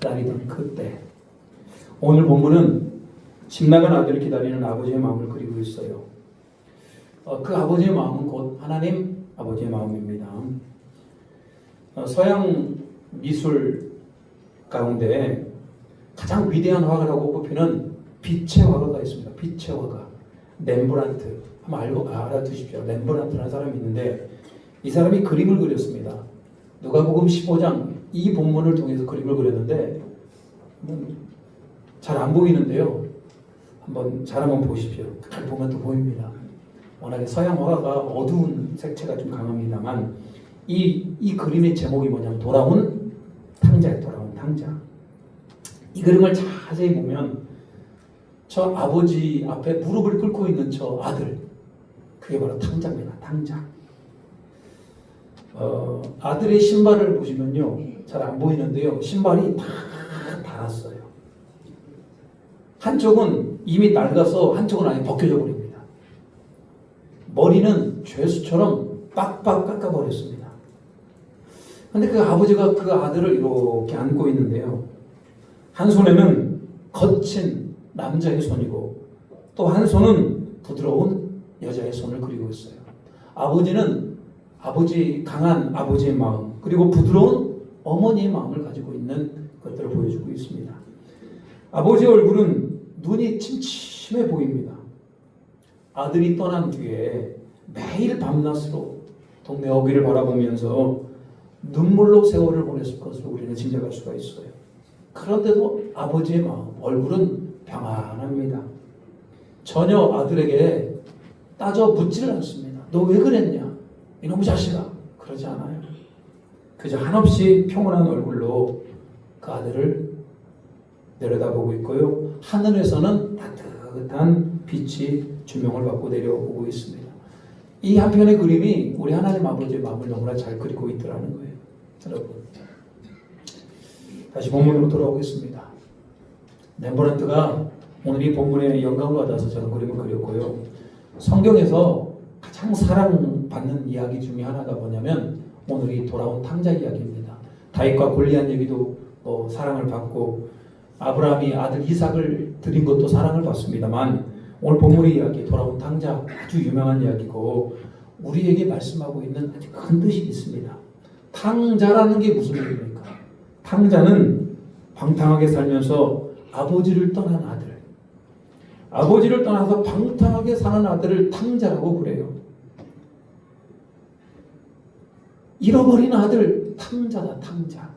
기다리던 그때. 오늘 본문은 집 나간 아들을 기다리는 아버지의 마음을 그리고 있어요. 그 아버지의 마음은 곧 하나님 아버지의 마음입니다. 서양 미술 가운데 가장 위대한 화가라고 뽑히는 빛의 화가가 있습니다. 빛의 화가. 렘브란트. 한번 알아두십시오. 렘브란트라는 사람이 있는데 이 사람이 그림을 그렸습니다. 누가복음 15장 이 본문을 통해서 그림을 그렸는데 잘 안 보이는데요. 잘 한번 보십시오. 잘 보면 또 보입니다. 워낙에 서양 화가가 어두운 색채가 좀 강합니다만 이 그림의 제목이 뭐냐면 돌아온 탕자예요. 돌아온 탕자. 이 그림을 자세히 보면 저 아버지 앞에 무릎을 꿇고 있는 저 아들, 그게 바로 탕자입니다. 탕자. 아들의 신발을 보시면요, 잘 안 보이는데요, 신발이 다 닳았어요. 한쪽은 이미 낡아서 한쪽은 아예 벗겨져 버립니다. 머리는 죄수처럼 빡빡 깎아버렸습니다. 근데 그 아버지가 그 아들을 이렇게 안고 있는데요, 한 손에는 거친 남자의 손이고 또 한 손은 부드러운 여자의 손을 그리고 있어요. 아버지는 강한 아버지의 마음, 그리고 부드러운 어머니의 마음을 가지고 있는 것들을 보여주고 있습니다. 아버지의 얼굴은 눈이 침침해 보입니다. 아들이 떠난 뒤에 매일 밤낮으로 동네 어귀를 바라보면서 눈물로 세월을 보냈을 것으로 우리는 짐작할 수가 있어요. 그런데도 아버지의 마음, 얼굴은 평안합니다. 전혀 아들에게 따져 묻지를 않습니다. 너 왜 그랬냐? 이놈의 자식아. 그러지 않아요. 그저 한없이 평온한 얼굴로 그 아들을 내려다보고 있고요. 하늘에서는 따뜻한 빛이 주명을 받고 내려오고 있습니다. 이 한편의 그림이 우리 하나님 아버지의 마음을 너무나 잘 그리고 있더라는 거예요. 여러분, 다시 본문으로 돌아오겠습니다. 렘브란트가 오늘 이 본문에 영감을 받아서 저는 그림을 그렸고요. 성경에서 가장 사랑받는 이야기 중에 하나가 뭐냐면 오늘 이 돌아온 탕자 이야기입니다. 다윗과 골리앗 얘기도 사랑을 받고 아브라함이 아들 이삭을 드린 것도 사랑을 받습니다만 오늘 본문의 이야기 돌아온 탕자 아주 유명한 이야기고 우리에게 말씀하고 있는 아주 큰 뜻이 있습니다. 탕자라는 게 무슨 얘기입니까? 탕자는 방탕하게 살면서 아버지를 떠난 아들, 아버지를 떠나서 방탕하게 사는 아들을 탕자라고 그래요. 잃어버린 아들 탕자다. 탕자.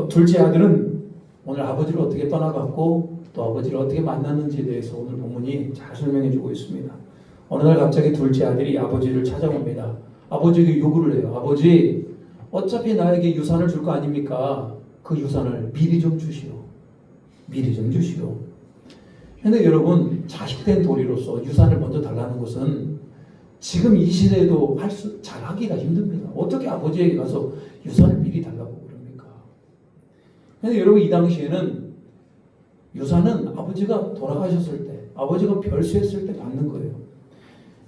둘째 아들은 오늘 아버지를 어떻게 떠나갔고 또 아버지를 어떻게 만났는지에 대해서 오늘 본문이 잘 설명해 주고 있습니다. 어느 날 갑자기 둘째 아들이 아버지를 찾아옵니다. 아버지에게 요구를 해요. 아버지, 어차피 나에게 유산을 줄 거 아닙니까? 그 유산을 미리 좀 주시오. 미리 좀 주시오. 근데 여러분, 자식된 도리로서 유산을 먼저 달라는 것은 지금 이 시대에도 잘하기가 힘듭니다. 어떻게 아버지에게 가서 유산을 미리 달라고 그럽니까? 근데 여러분, 이 당시에는 유산은 아버지가 돌아가셨을 때, 아버지가 별세했을 때 받는 거예요.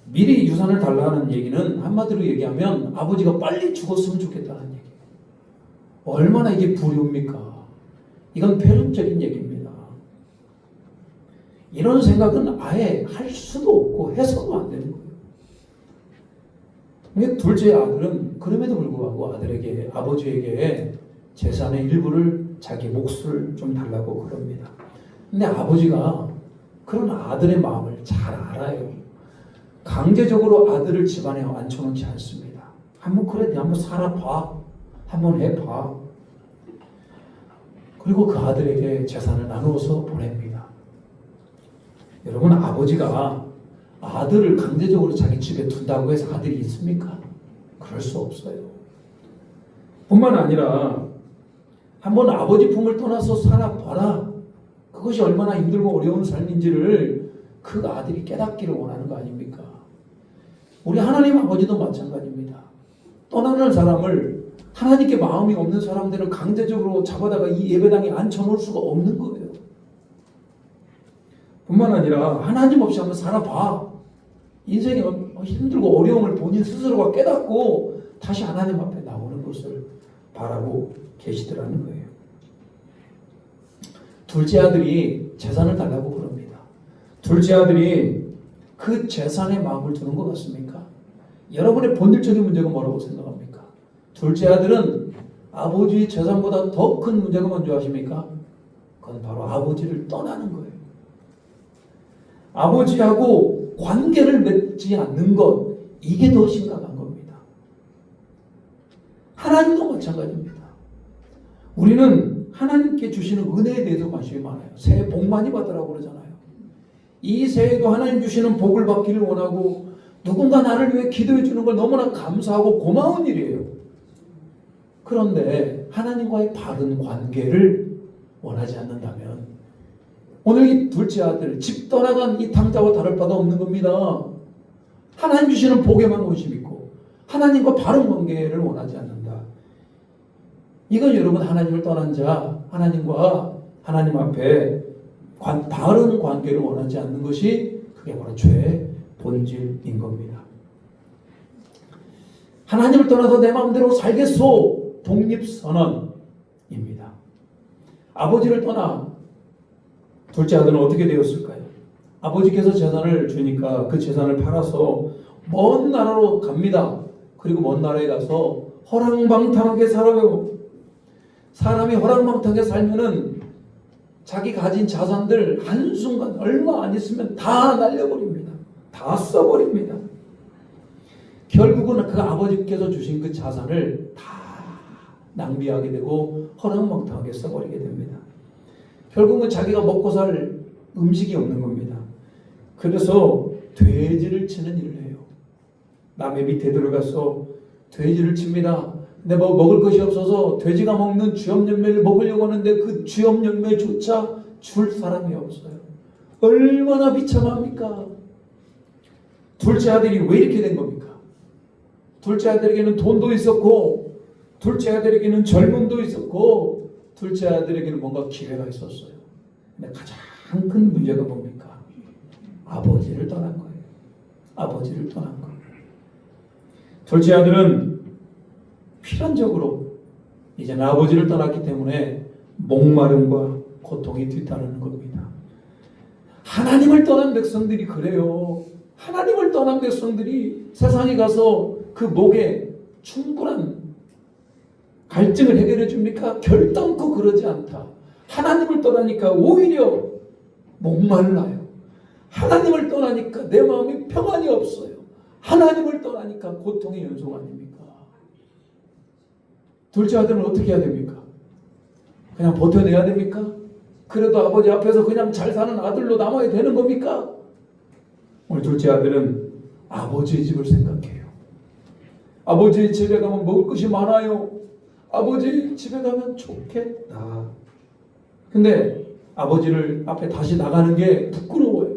미리 유산을 달라는 얘기는 한마디로 얘기하면 아버지가 빨리 죽었으면 좋겠다는 얘기예요. 얼마나 이게 불효입니까? 이건 폐륜적인 얘기입니다. 이런 생각은 아예 할 수도 없고 해서도 안 되는 거예요. 근데 둘째 아들은 그럼에도 불구하고 아버지에게 재산의 일부를 자기 몫을 좀 달라고 그럽니다. 근데 아버지가 그런 아들의 마음을 잘 알아요. 강제적으로 아들을 집안에 앉혀놓지 않습니다. 한번 살아봐. 한번 해봐. 그리고 그 아들에게 재산을 나누어서 보냅니다. 여러분, 아버지가 아들을 강제적으로 자기 집에 둔다고 해서 아들이 있습니까? 그럴 수 없어요. 뿐만 아니라 한번 아버지 품을 떠나서 살아봐라. 그것이 얼마나 힘들고 어려운 삶인지를 그 아들이 깨닫기를 원하는 거 아닙니까? 우리 하나님 아버지도 마찬가지입니다. 떠나는 사람을, 하나님께 마음이 없는 사람들을 강제적으로 잡아다가 이 예배당에 앉혀놓을 수가 없는 거예요. 뿐만 아니라 하나님 없이 한번 살아봐. 인생이 힘들고 어려움을 본인 스스로가 깨닫고 다시 하나님 앞에 나오는 것을 바라고 계시더라는 거예요. 둘째 아들이 재산을 달라고 그럽니다. 둘째 아들이 그 재산에 마음을 두는 것 같습니까? 여러분의 본질적인 문제가 뭐라고 생각합니까? 둘째 아들은 아버지의 재산보다 더 큰 문제가 뭔지 아십니까? 그건 바로 아버지를 떠나는 거예요. 아버지하고 관계를 맺지 않는 것, 이게 더 심각한 겁니다. 하나님도 마찬가지입니다. 우리는 하나님께 주시는 은혜에 대해서 관심이 많아요. 새해 복 많이 받으라고 그러잖아요. 이 새해도 하나님 주시는 복을 받기를 원하고 누군가 나를 위해 기도해 주는 걸 너무나 감사하고 고마운 일이에요. 그런데 하나님과의 바른 관계를 원하지 않는다면 오늘 이 둘째 아들 집 떠나간 이 탕자와 다를 바가 없는 겁니다. 하나님 주시는 복에만 관심 있고 하나님과 바른 관계를 원하지 않는다. 이건 여러분 하나님을 떠난 자, 하나님과 하나님 앞에 바른 관계를 원하지 않는 것이 그게 바로 죄의 본질인 겁니다. 하나님을 떠나서 내 마음대로 살겠소. 독립선언입니다. 아버지를 떠나 둘째 아들은 어떻게 되었을까요? 아버지께서 재산을 주니까 그 재산을 팔아서 먼 나라로 갑니다. 그리고 먼 나라에 가서 허랑방탕하게 살아요. 사람이 허랑방탕하게 살면은 자기 가진 자산들 한순간 얼마 안 있으면 다 날려버립니다. 다 써버립니다. 결국은 그 아버지께서 주신 그 자산을 다 낭비하게 되고 허랑방탕하게 써버리게 됩니다. 결국은 자기가 먹고 살 음식이 없는 겁니다. 그래서 돼지를 치는 일을 해요. 남의 밑에 들어가서 돼지를 칩니다. 근데 뭐 먹을 것이 없어서 돼지가 먹는 쥐염열매를 먹으려고 하는데 그 쥐염열매조차 줄 사람이 없어요. 얼마나 비참합니까? 둘째 아들이 왜 이렇게 된 겁니까? 둘째 아들에게는 돈도 있었고 둘째 아들에게는 젊음도 있었고 둘째 아들에게는 뭔가 기회가 있었어요. 근데 가장 큰 문제가 뭡니까? 아버지를 떠난 거예요. 아버지를 떠난 거예요. 둘째 아들은 필연적으로 이제는 아버지를 떠났기 때문에 목마름과 고통이 뒤따르는 겁니다. 하나님을 떠난 백성들이 그래요. 하나님을 떠난 백성들이 세상에 가서 그 목에 충분한 갈증을 해결해 줍니까? 결단코 그러지 않다. 하나님을 떠나니까 오히려 목말라요. 하나님을 떠나니까 내 마음이 평안이 없어요. 하나님을 떠나니까 고통의 연속 아닙니까? 둘째 아들은 어떻게 해야 됩니까? 그냥 버텨내야 됩니까? 그래도 아버지 앞에서 그냥 잘 사는 아들로 남아야 되는 겁니까? 오늘 둘째 아들은 아버지의 집을 생각해요. 아버지 집에 가면 먹을 것이 많아요. 아버지 집에 가면 좋겠다. 근데 아버지를 앞에 다시 나가는 게 부끄러워요.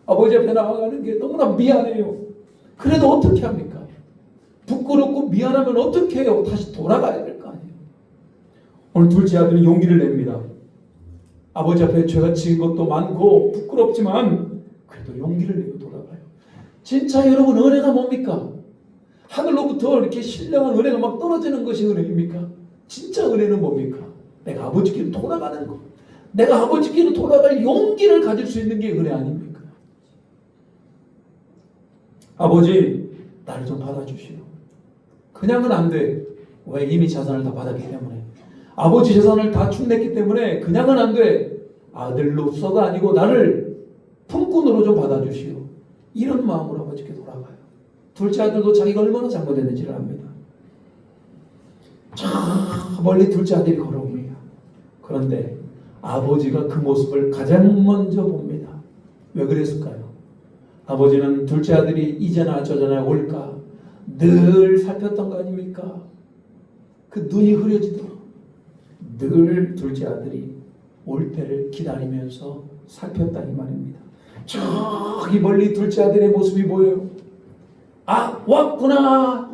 아버지 앞에 나가는 게 너무나 미안해요. 그래도 어떻게 합니까? 부끄럽고 미안하면 어떻게 해요? 다시 돌아가야 될 거 아니에요. 오늘 둘째 아들은 용기를 냅니다. 아버지 앞에 죄가 지은 것도 많고 부끄럽지만 그래도 용기를 내고 돌아가요. 진짜 여러분 은혜가 뭡니까? 하늘로부터 이렇게 신령한 은혜가 막 떨어지는 것이 은혜입니까? 진짜 은혜는 뭡니까? 내가 아버지께로 돌아가는 것. 내가 아버지께로 돌아갈 용기를 가질 수 있는 게 은혜 아닙니까? 아버지 나를 좀 받아주시오. 그냥은 안 돼. 왜? 이미 자산을 다 받았기 때문에. 아버지 재산을 다 축냈기 때문에 그냥은 안 돼. 아들로서가 아니고 나를 품꾼으로 좀 받아주시오. 이런 마음으로 아버지께 돌아가요. 둘째 아들도 자기가 얼마나 잘못했는지를 압니다. 저 멀리 둘째 아들이 걸어옵니다. 그런데 아버지가 그 모습을 가장 먼저 봅니다. 왜 그랬을까요? 아버지는 둘째 아들이 이제나 저제나 올까 늘 살폈던 거 아닙니까? 그 눈이 흐려지도록 늘 둘째 아들이 올 때를 기다리면서 살폈다 이 말입니다. 저기 멀리 둘째 아들의 모습이 보여요. 아, 왔구나.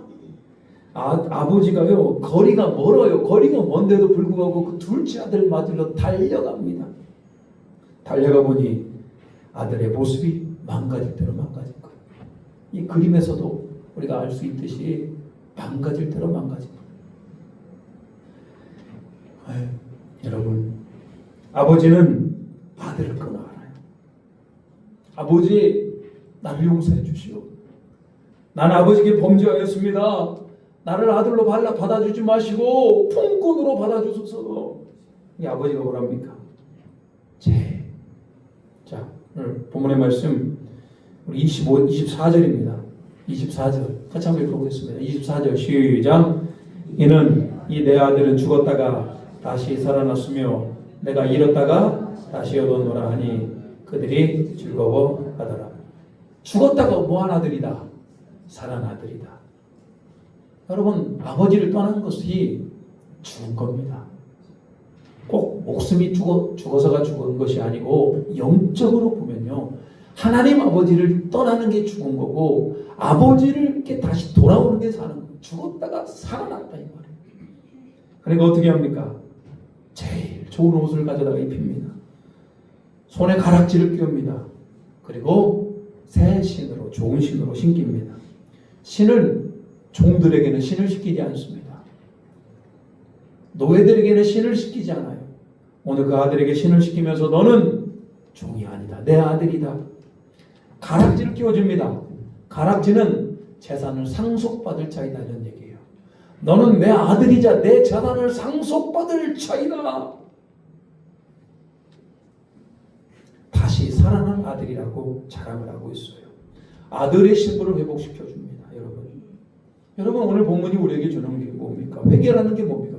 아버지가요, 거리가 멀어요. 거리가 먼데도 불구하고 그 둘째 아들 맞으러 달려갑니다. 달려가 보니 아들의 모습이 망가질 대로 망가진 거예요. 이 그림에서도 우리가 알 수 있듯이 망가질 대로 망가진 거예요. 네, 여러분, 아버지는 아들을 끊어알아요. 아버지, 나를 용서해 주시오. 나는 아버지께 범죄하였습니다. 나를 아들로 받아주지 마시고 품꾼으로 받아주소서. 이 아버지가 뭐랍니까? 자, 오늘 본문의 말씀 우리 24절입니다. 24절 같이 한번 읽어보겠습니다. 24절 시작. 이는 이 내 아들은 죽었다가 다시 살아났으며 내가 잃었다가 다시 얻었노라 하니 그들이 즐거워하더라. 죽었다가 뭐한 아들이다? 살아난 아들이다. 여러분, 아버지를 떠난 것이 죽은 겁니다. 꼭 목숨이 죽어서가 죽은 것이 아니고 영적으로 보면요, 하나님 아버지를 떠나는 게 죽은 거고 아버지를 이렇게 다시 돌아오는 게 사는 거예요. 죽었다가 살아났다 이 말이에요. 그러니까 어떻게 합니까? 제일 좋은 옷을 가져다가 입힙니다. 손에 가락지를 끼웁니다. 그리고 새 신으로, 좋은 신으로 신깁니다. 신은 종들에게는 신을 시키지 않습니다. 노예들에게는 신을 시키지 않아요. 오늘 그 아들에게 신을 시키면서 너는 종이 아니다. 내 아들이다. 가락지를 끼워줍니다. 가락지는 재산을 상속받을 자이다 이런 얘기예요. 너는 내 아들이자 내 재산을 상속받을 자이다. 다시 살아난 아들이라고 자랑을 하고 있어요. 아들의 신분을 회복시켜줍니다. 여러분 오늘 본문이 우리에게 주는 게 뭡니까? 회개라는 게 뭡니까?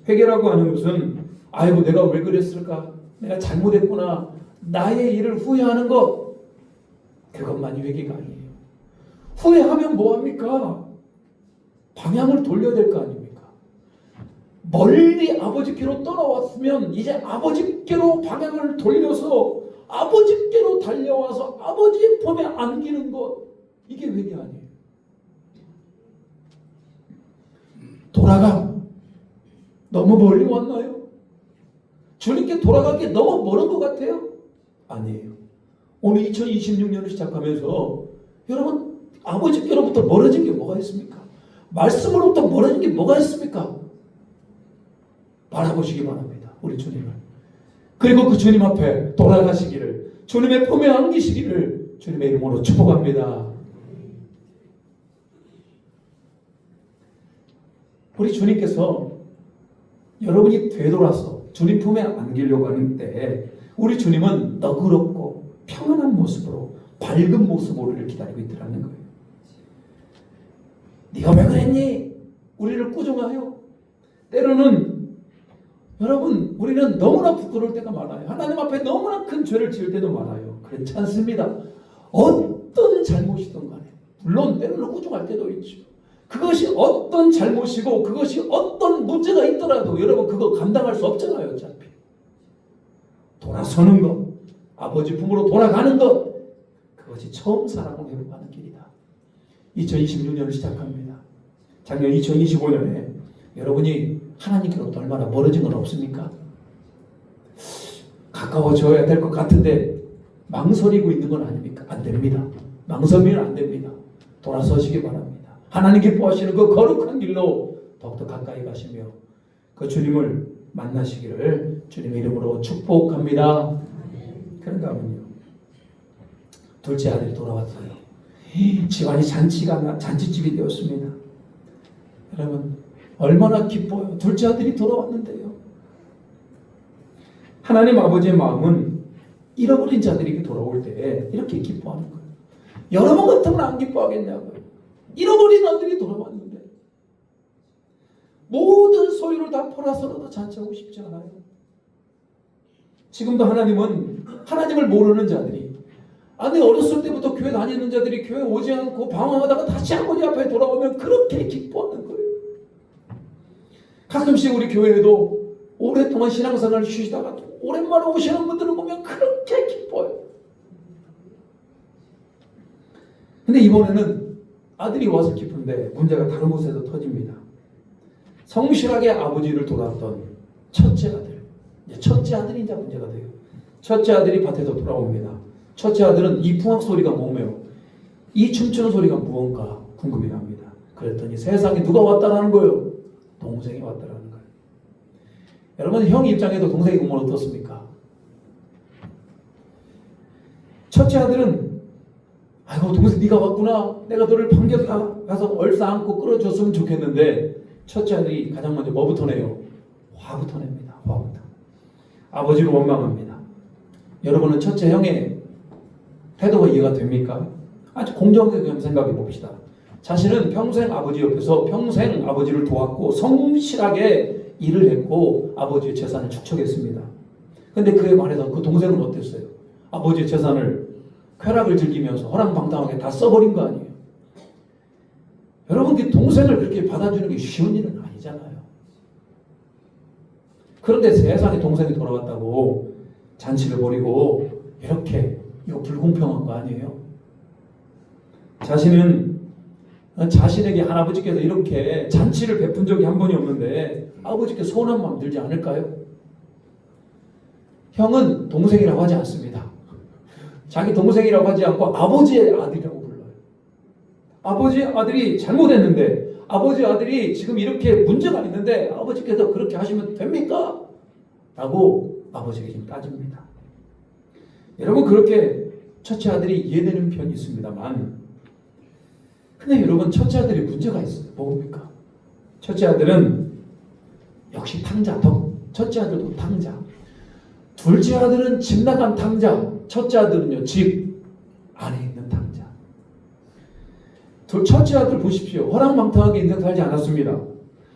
회개라고 하는 것은 아이고 내가 왜 그랬을까? 내가 잘못했구나. 나의 일을 후회하는 것, 그것만이 회개가 아니에요. 후회하면 뭐합니까? 방향을 돌려야 될 거 아닙니까? 멀리 아버지께로 떠나왔으면 이제 아버지께로 방향을 돌려서 아버지께로 달려와서 아버지의 품에 안기는 것, 이게 회개 아니에요. 돌아가. 너무 멀리 왔나요? 주님께 돌아가기 너무 멀은 것 같아요? 아니에요. 오늘 2026년을 시작하면서 여러분 아버지께로부터 멀어진 게 뭐가 있습니까? 말씀으로부터 멀어진 게 뭐가 있습니까? 바라보시기 바랍니다. 우리 주님을. 그리고 그 주님 앞에 돌아가시기를, 주님의 품에 안기시기를 주님의 이름으로 축복합니다. 우리 주님께서 여러분이 되돌아서 주님 품에 안기려고 하는 때 우리 주님은 너그럽고 평안한 모습으로, 밝은 모습으로 우리를 기다리고 있더라는 거예요. 네가 왜 그랬니? 우리를 꾸중하여. 때로는 여러분 우리는 너무나 부끄러울 때가 많아요. 하나님 앞에 너무나 큰 죄를 지을 때도 많아요. 그렇지 않습니다. 어떤 잘못이든 간에 물론 때로는 꾸중할 때도 있죠. 그것이 어떤 잘못이고 그것이 어떤 문제가 있더라도 여러분 그거 감당할 수 없잖아요. 어차피 돌아서는 것, 아버지 품으로 돌아가는 것, 그것이 처음 사랑을 회복하는 길이다. 2026년을 시작합니다. 작년 2025년에 여러분이 하나님께로부터 얼마나 멀어진 건 없습니까? 가까워져야 될 것 같은데 망설이고 있는 건 아닙니까? 안 됩니다. 망설이면 안 됩니다. 돌아서시기 바랍니다. 하나님 기뻐하시는 그 거룩한 길로 더욱더 가까이 가시며 그 주님을 만나시기를 주님의 이름으로 축복합니다. 그런가 하면요, 둘째 아들이 돌아왔어요. 집안이 잔치집이 되었습니다. 여러분 얼마나 기뻐요. 둘째 아들이 돌아왔는데요. 하나님 아버지의 마음은 잃어버린 자들에게 돌아올 때 이렇게 기뻐하는 거예요. 여러분 같으면 안 기뻐하겠냐고요. 잃어버린 아들이 돌아왔는데 모든 소유를 다 팔아서라도 잔치하고 싶지 않아요. 지금도 하나님은 하나님을 모르는 자들이, 아니 어렸을 때부터 교회 다니는 자들이 교회 오지 않고 방황하다가 다시 아버지 앞에 돌아오면 그렇게 기뻐하는 거예요. 가끔씩 우리 교회에도 오랫동안 신앙생활을 쉬시다가 오랜만에 오시는 분들을 보면 그렇게 기뻐요. 근데 이번에는 아들이 와서 기쁜데 문제가 다른 곳에서 터집니다. 성실하게 아버지를 돌았던 첫째 아들, 첫째 아들이 이제 문제가 돼요. 첫째 아들이 밭에서 돌아옵니다. 첫째 아들은 이 풍악 소리가 뭐며 이 춤추는 소리가 무언가 궁금해 합니다. 그랬더니 세상에 누가 왔다라는 거예요? 동생이 왔다라는 거예요. 여러분 형 입장에도 동생이 보면 어떻습니까? 첫째 아들은 아이고 동생 네가 왔구나. 내가 너를 반겨가서 얼싸안고 끌어줬으면 좋겠는데 첫째 아들이 가장 먼저 뭐부터 내요? 화부터 냅니다. 화부터. 아버지를 원망합니다. 여러분은 첫째 형의 태도가 이해가 됩니까? 아주 공정하게 한번 생각해 봅시다. 자신은 평생 아버지 옆에서 평생 아버지를 도왔고 성실하게 일을 했고 아버지의 재산을 축적했습니다. 근데 그에 반해서 그 동생은 어땠어요? 아버지의 재산을 쾌락을 즐기면서 허랑방탕하게 다 써버린 거 아니에요? 여러분 그 동생을 그렇게 받아주는 게 쉬운 일은 아니잖아요. 그런데 세상에 동생이 돌아왔다고 잔치를 벌이고 이렇게 이거 불공평한 거 아니에요? 자신에게 할아버지께서 이렇게 잔치를 베푼 적이 한 번이 없는데 아버지께 서운한 마음 들지 않을까요? 형은 동생이라고 하지 않습니다. 자기 동생이라고 하지 않고 아버지의 아들이라고 불러요. 아버지의 아들이 잘못했는데 아버지 아들이 지금 이렇게 문제가 있는데 아버지께서 그렇게 하시면 됩니까? 라고 아버지에게 지금 따집니다. 여러분 그렇게 첫째 아들이 이해되는 편이 있습니다만 근데 여러분 첫째 아들이 문제가 있어요. 뭡니까? 첫째 아들은 역시 탕자. 첫째 아들도 탕자. 둘째 아들은 집 나간 탕자. 첫째 아들은요 집 안에 있는 탕자. 첫째 아들 보십시오. 허랑방탕하게 인생 살지 않았습니다.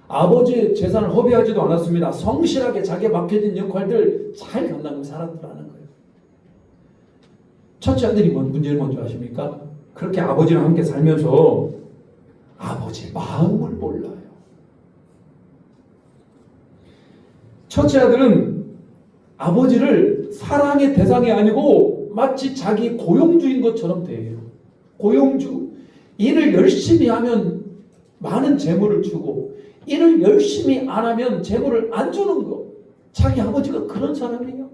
아버지의 재산을 허비하지도 않았습니다. 성실하게 자기에 맡겨진 역할들 잘 감당하며 살았더라는 거예요. 첫째 아들이 문제를 먼저 아십니까? 그렇게 아버지랑 함께 살면서 아버지의 마음을 몰라요. 첫째 아들은 아버지를 사랑의 대상이 아니고 마치 자기 고용주인 것처럼 대해요. 고용주. 일을 열심히 하면 많은 재물을 주고 일을 열심히 안 하면 재물을 안 주는 거. 자기 아버지가 그런 사람이에요.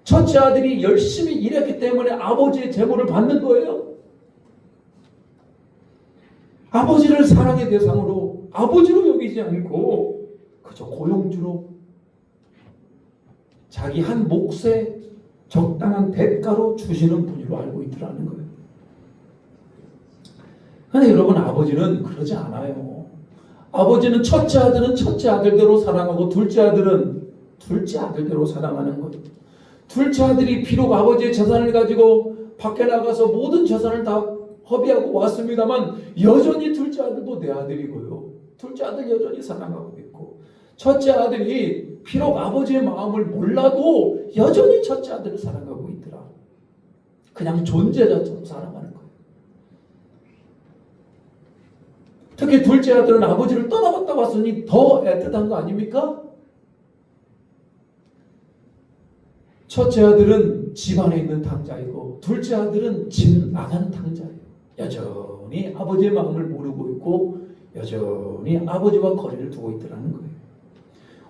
첫째 아들이 열심히 일했기 때문에 아버지의 재물을 받는 거예요. 아버지를 사랑의 대상으로 아버지로 여기지 않고 그저 고용주로 자기 한 몫에 적당한 대가로 주시는 분으로 알고 있더라는 거예요. 그런데 여러분 아버지는 그러지 않아요. 아버지는 첫째 아들은 첫째 아들대로 사랑하고 둘째 아들은 둘째 아들대로 사랑하는 거예요. 둘째 아들이 비록 아버지의 재산을 가지고 밖에 나가서 모든 재산을 다 허비하고 왔습니다만 여전히 둘째 아들도 내 아들이고요. 둘째 아들 여전히 사랑하고 있고 첫째 아들이 비록 아버지의 마음을 몰라도 여전히 첫째 아들을 사랑하고 있더라. 그냥 존재자처럼 사랑하는 거예요. 특히 둘째 아들은 아버지를 떠나갔다 왔으니 더 애틋한 거 아닙니까? 첫째 아들은 집안에 있는 탕자이고 둘째 아들은 집 나간 탕자예요. 여전히 아버지의 마음을 모르고 있고 여전히 아버지와 거리를 두고 있더라는 거예요.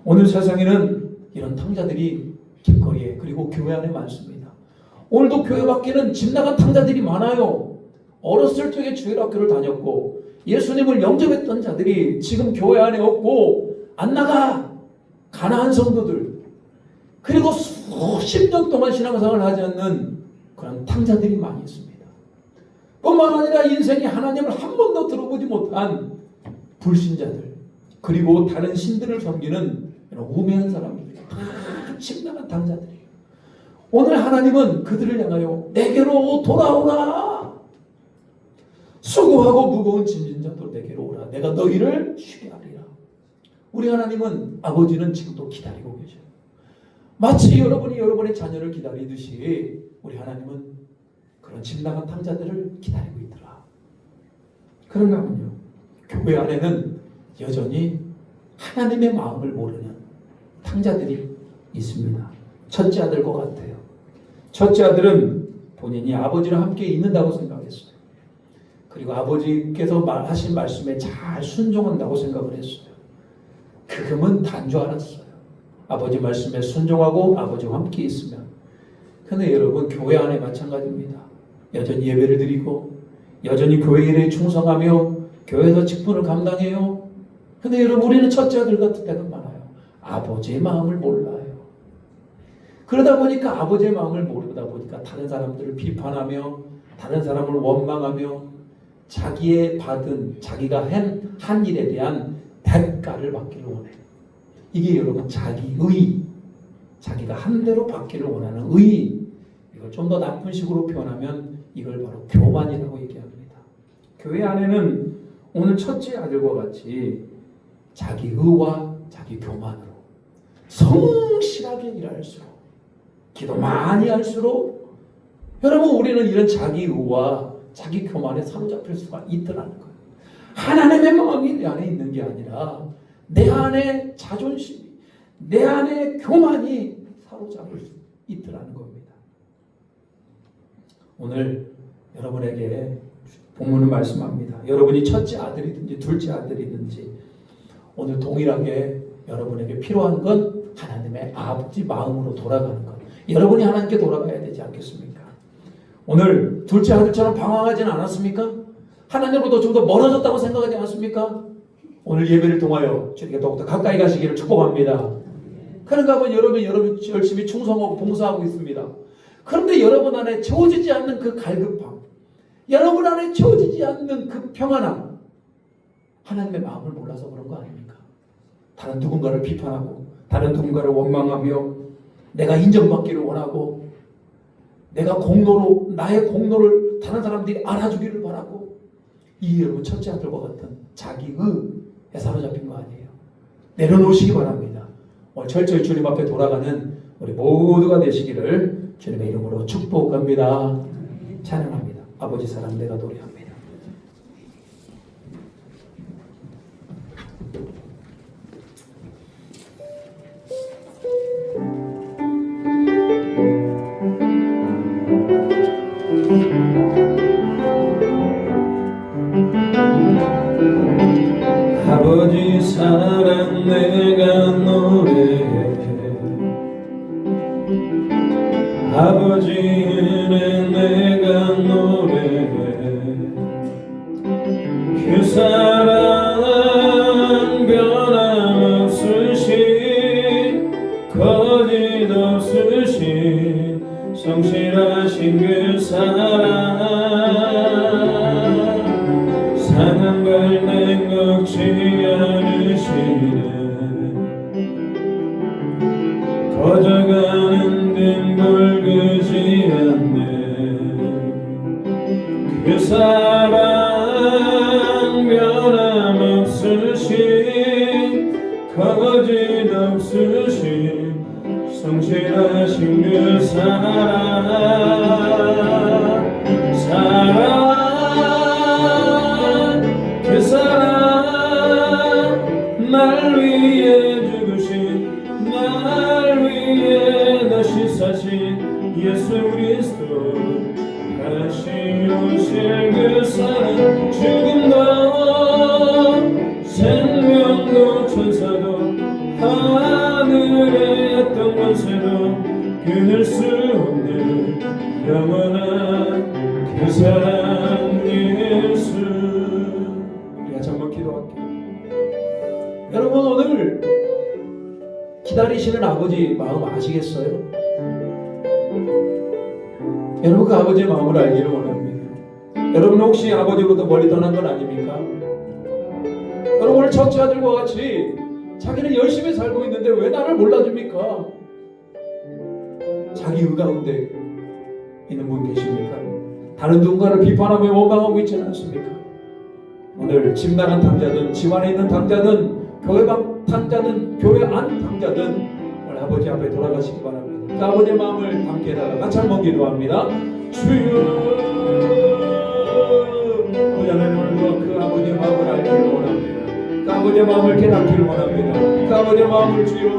오늘 세상에는 이런 탕자들이 길거리에 그리고 교회 안에 많습니다. 오늘도 교회 밖에는 집 나간 탕자들이 많아요. 어렸을 적에 주일학교를 다녔고 예수님을 영접했던 자들이 지금 교회 안에 없고 안 나가. 가난한 성도들 그리고 수십 년 동안 신앙생활을 하지 않는 그런 탕자들이 많이 있습니다. 뿐만 아니라 인생에 하나님을 한 번도 들어보지 못한 불신자들 그리고 다른 신들을 섬기는 이런 우매한 사람들이 다 심각한 탕자들이에요. 오늘 하나님은 그들을 향하여 내게로 돌아오라. 수고하고 무거운 짐진 자도 내게로 오라. 내가 너희를 쉬게 하리라. 우리 하나님은 아버지는 지금도 기다리고 계셔요. 마치 여러분이 여러분의 자녀를 기다리듯이 우리 하나님은 그런 집 나간 탕자들을 기다리고 있더라. 그런가 하면요. 교회 안에는 여전히 하나님의 마음을 모르는 탕자들이 있습니다. 첫째 아들과 같아요. 첫째 아들은 본인이 아버지랑 함께 있는다고 생각했어요. 그리고 아버지께서 하신 말씀에 잘 순종한다고 생각을 했어요. 그금은 단 줄 알았어요. 아버지 말씀에 순종하고 아버지와 함께 있으면. 근데 여러분 교회 안에 마찬가지입니다. 여전히 예배를 드리고 여전히 교회 일에 충성하며 교회에서 직분을 감당해요. 근데 여러분 우리는 첫째 아들 같은 때가 많아요. 아버지의 마음을 몰라요. 그러다 보니까 아버지의 마음을 모르다 보니까 다른 사람들을 비판하며 다른 사람을 원망하며 자기가 한 일에 대한 대가를 받기를 원해요. 이게 여러분 자기의, 자기가 한 대로 받기를 원하는 의. 이걸 좀 더 나쁜 식으로 표현하면 이걸 바로 교만이라고 얘기합니다. 교회 안에는 오늘 첫째 아들과 같이 자기 의와 자기 교만으로 성실하게 일할수록, 기도 많이 할수록 여러분 우리는 이런 자기 의와 자기 교만에 사로잡힐 수가 있더라는 거예요. 하나님의 마음이 내 안에 있는 게 아니라 내 안에 자존심이, 내 안에 교만이 사로잡힐 수 있더라는 겁니다. 오늘 여러분에게 본문은 말씀합니다. 여러분이 첫째 아들이든지 둘째 아들이든지 오늘 동일하게 여러분에게 필요한 건 하나님의 아버지 마음으로 돌아가는 것. 여러분이 하나님께 돌아가야 되지 않겠습니까? 오늘 둘째 아들처럼 방황하지는 않았습니까? 하나님으로부터 좀 더 멀어졌다고 생각하지 않습니까? 오늘 예배를 통하여 주님께 더욱더 가까이 가시기를 축복합니다. 그런가 하면 여러분 열심히 충성하고 봉사하고 있습니다. 그런데 여러분 안에 채워지지 않는 그 갈급함, 여러분 안에 채워지지 않는 그 평안함, 하나님의 마음을 몰라서 그런 거 아닙니까? 다른 누군가를 비판하고 다른 누군가를 원망하며 내가 인정받기를 원하고 내가 나의 공로를 다른 사람들이 알아주기를 바라고, 이 여러분 첫째 아들과 같은 자기의 사로잡힌 거 아니에요. 내려놓으시기 바랍니다. 오늘 철저히 주님 앞에 돌아가는 우리 모두가 되시기를 주님의 이름으로 축복합니다. 찬양합니다. 아버지 사랑 내가 노래합니다. 아버지 사랑 내가 노래해, 아버지 은혜 내가 노래해, 그 사랑 변함없으신 거짓 없으신 성실하신 그 사랑, 사는 갈등 걷지 않으시네, 거저가는 등 돌그지 않네, 그 사랑 변함없으신 거짓 없으신 성실하신 그 사랑, 그 사랑 날 위해 죽으신, 날 위해 다시 사신 예수 그리스도, 다시 오실 그 사랑, 죽음도 생명도 천사도 하늘에 있던 권세도 끊을 수 없는 영원한 그 사랑 예수. 우리가 정말 기도할게요. 여러분 오늘 기다리시는 아버지 마음 아시겠어요? 여러분 그 아버지의 마음을 알기를 원합니다. 여러분 혹시 아버지로부터 멀리 떠난 건 아닙니까? 여러분 오늘 첫째 아들과 같이 자기는 열심히 살고 있는데 왜 나를 몰라줍니까? 자기 의 가운데 있는 분 계십니까? 다른 누군가를 비판하며 원망하고 있지는 않습니까? 오늘 집 나간 당자든 집 안에 있는 당자든 교회 밖 당자든 교회 안 당자든 오늘 아버지 앞에 돌아가시기 바랍니다. 그 아버지의 마음을 담게 해달라 같이 한번 기도합니다. 주여, 아버지 하나님과 그 아버지의 마음을 알기를 원합니다. 그 아버지의 마음을 깨닫기를 원합니다. 그 아버지의 마음을 주여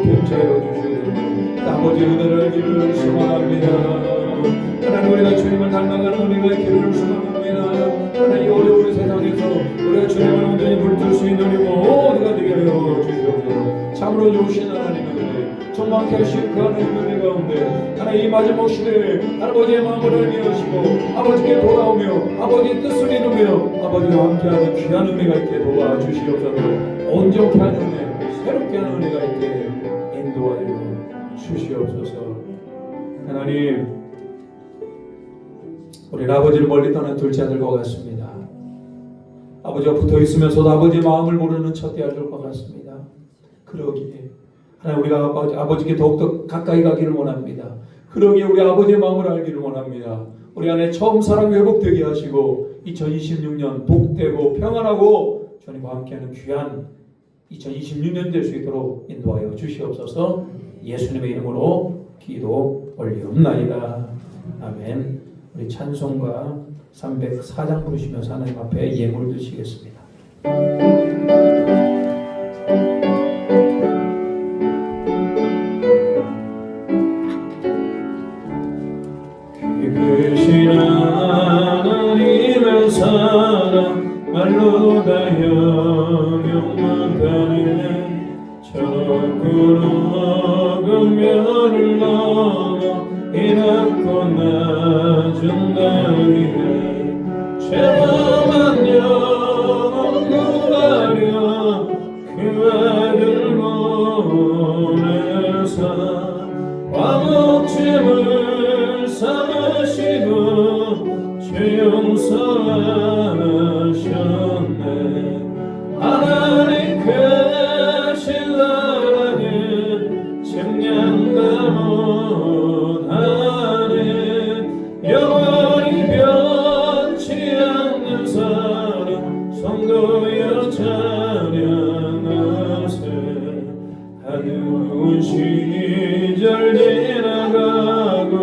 경찰하여 주시옵소서. 그 아버지의 은혜를 알기를 소망합니다. 하나님 우리가 주님을 닮아가는 은혜가 있기를 소망합니다. 하나님 어려운 세상에서 우리가 주님을 온전히 물들 수 있는 우리 모두가 되게 하여 주시옵소서. 참으로 좋으신 하나님의 은혜, 정확히 하신 그 하나님의 은혜 가운데 하나님 이 마지막 시대에 아버지의 마음을 알게 하시고 아버지께 돌아오며 아버지의 뜻을 이루며 아버지와 함께하는 귀한 은혜가 있게 도와주시옵소서. 온전케 하는 은혜, 새롭게 하는 은혜가 주시옵소서. 하나님, 우리 아버지를 멀리 떠난 둘째 아들과 같습니다. 아버지가 붙어 있으면서도 아버지의 마음을 모르는 첫째 아들과 같습니다. 그러기에 하나님, 우리가 아버지께 더욱더 가까이 가기를 원합니다. 그러기에 우리 아버지의 마음을 알기를 원합니다. 우리 안에 처음 사랑 회복되게 하시고 2026년 복되고 평안하고 주님과 함께하는 귀한 2026년 될 수 있도록 인도하여 주시옵소서. 예수님의 이름으로 기도 올리옵나이다. 아멘. 우리 찬송가 304장 부르시면서 하나님 앞에 예물 드시겠습니다. 기쁘신 하나님의 사랑 말로 다 영영만가네. 저렇고 높은 별을 넘어 이 낮고 낮은 나이에 죄범한 영혼 구하려 그 아들 보내사 화목제물 삼으시고 죄 용서하셨네. 하나님 크신 사랑에 측량다 못하네. 영원히 변치 않는 사랑 성도여 찬양하세. 어두운 시절 지나가고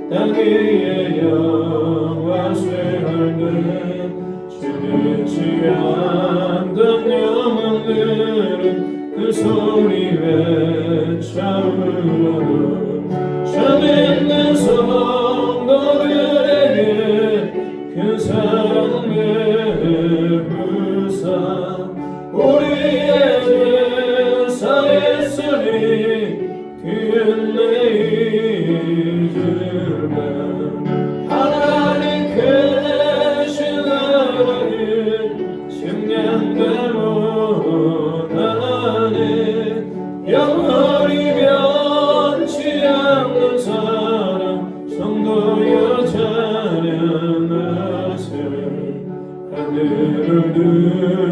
땅 위에 영화 쇠할때 주변치 않던 영혼들은 그 소리 외쳐으로 저 믿는 성도들에게 그 사랑 베푸사. 우리의 제사했으니 그 은혜 잊으면 하나님 크신 사랑을 측량다 못하네. 영원히 변치 않는 사랑 성도여 찬양하세. 하늘을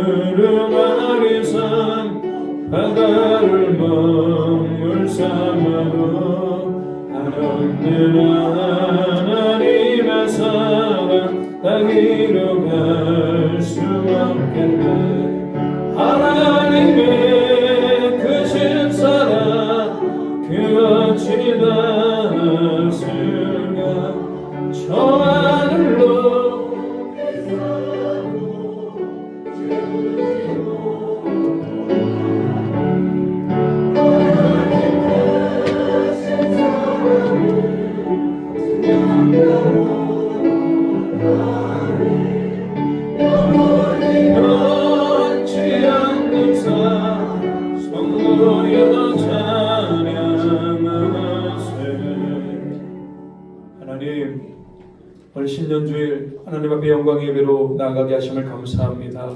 두루마리 삼 바다를 먹물 삼아도 한없는 하나님의 사랑 다 이루갈 수 없겠네. 하나님의 크신 사랑 그 어찌 닿았을까. 저 하늘로 오늘 신년주일 하나님 앞에 영광 예배로 나아가게 하심을 감사합니다.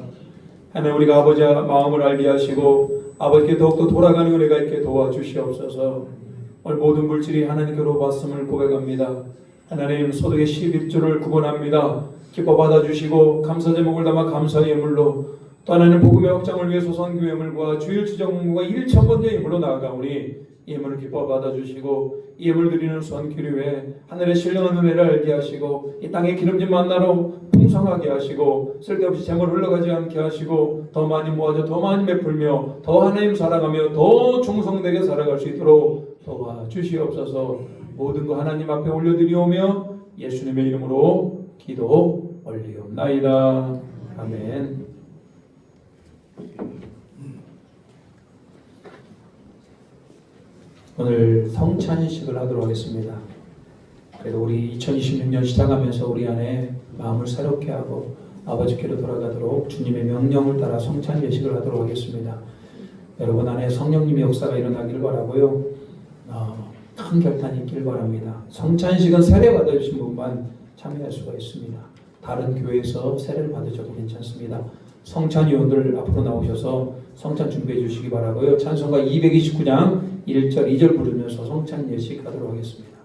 하나님, 우리가 아버지의 마음을 알게 하시고 아버지께 더욱더 돌아가는 은혜가 있게 도와주시옵소서. 오늘 모든 물질이 하나님께로 왔음을 고백합니다. 하나님, 소득의 11조를 구원합니다. 기뻐 받아주시고 감사 제목을 담아 감사 예물로, 또 하나님 복음의 확장을 위해 소선교 예물과 주일 주정과 1,000번째 예물로 나아가오니 예물을 기뻐 받아주시고 예물 드리는 선기류에 하늘의 신령한 은혜를 알게 하시고 이 땅의 기름진 만나로 풍성하게 하시고 쓸데없이 재물 흘러가지 않게 하시고 더 많이 모아져 더 많이 베풀며 더 하나님 사랑하며 더 충성되게 살아갈 수 있도록 도와주시옵소서. 모든 거 하나님 앞에 올려드리오며 예수님의 이름으로 기도 올리옵나이다. 아멘. 오늘 성찬식을 하도록 하겠습니다. 그래도 우리 2026년 시작하면서 우리 안에 마음을 새롭게 하고 아버지께로 돌아가도록 주님의 명령을 따라 성찬 예식을 하도록 하겠습니다. 여러분 안에 성령님의 역사가 일어나길 바라고요. 큰 결단이 있길 바랍니다. 성찬식은 세례 받으신 분만 참여할 수가 있습니다. 다른 교회에서 세례를 받으셔도 괜찮습니다. 성찬위원들 앞으로 나오셔서 성찬 준비해 주시기 바라고요. 찬송가 229장 1절, 2절 부르면서 성찬 예식하도록 하겠습니다.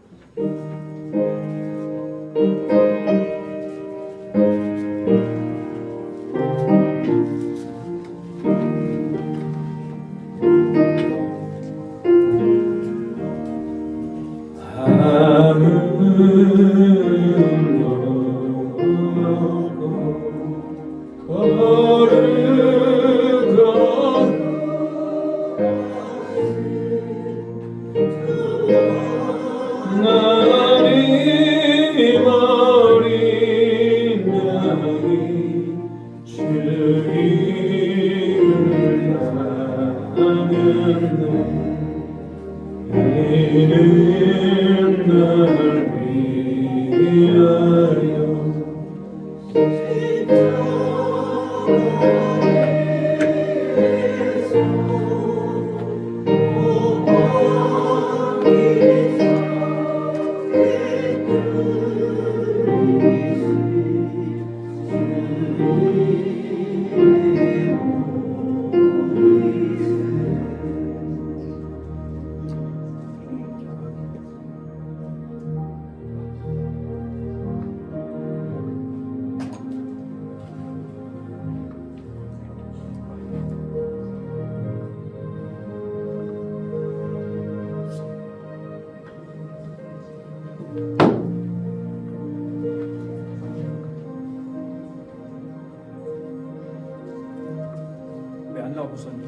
왜 안 나와 보선님?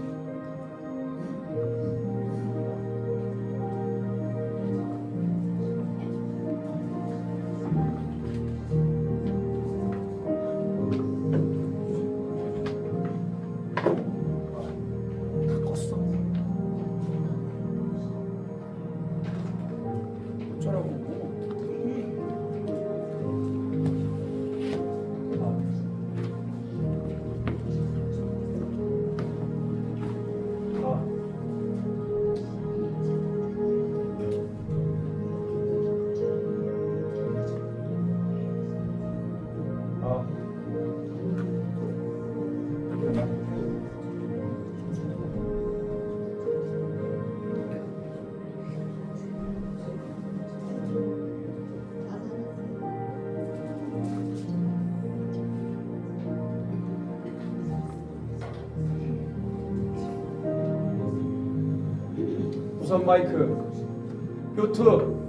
다 껐어. 어쩌라고? 우선 마이크, 유튜브.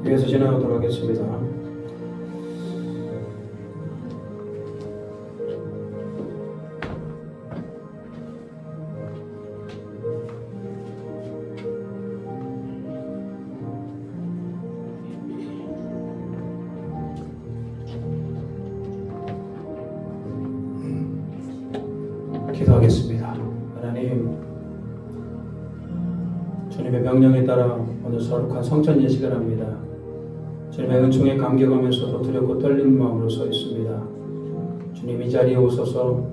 위에서 지나가도록 하겠습니다. 기도하겠습니다. 하나님, 주님의 명령에 따라 오늘 거룩한 성찬 예식을 합니다. 주님의 은총에 감격하면서도 두렵고 떨리는 마음으로 서 있습니다. 주님, 이 자리에 오셔서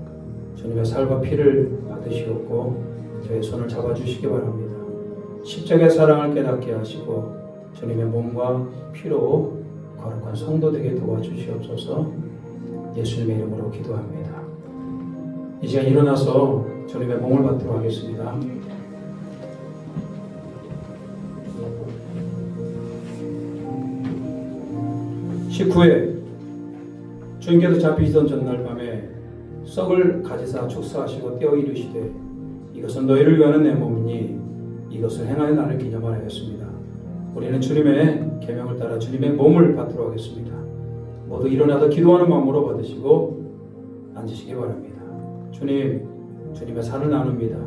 주님의 살과 피를 받으시옵고 저의 손을 잡아주시기 바랍니다. 십자가의 사랑을 깨닫게 하시고 주님의 몸과 피로 거룩한 성도 되게 도와주시옵소서. 예수님의 이름으로 기도합니다. 이 시간 일어나서 주님의 몸을 받도록 하겠습니다. (19회) 주님께서 잡히시던 전날 밤에 썩을 가지사 축사하시고 떼어 이르시되 이것은 너희를 위하는 내 몸이니 이것을 행하여 나를 기념하였습니다. 우리는 주님의 계명을 따라 주님의 몸을 받도록 하겠습니다. 모두 일어나서 기도하는 마음으로 받으시고 앉으시기 바랍니다. 주님, 주님의 살을 나눕니다.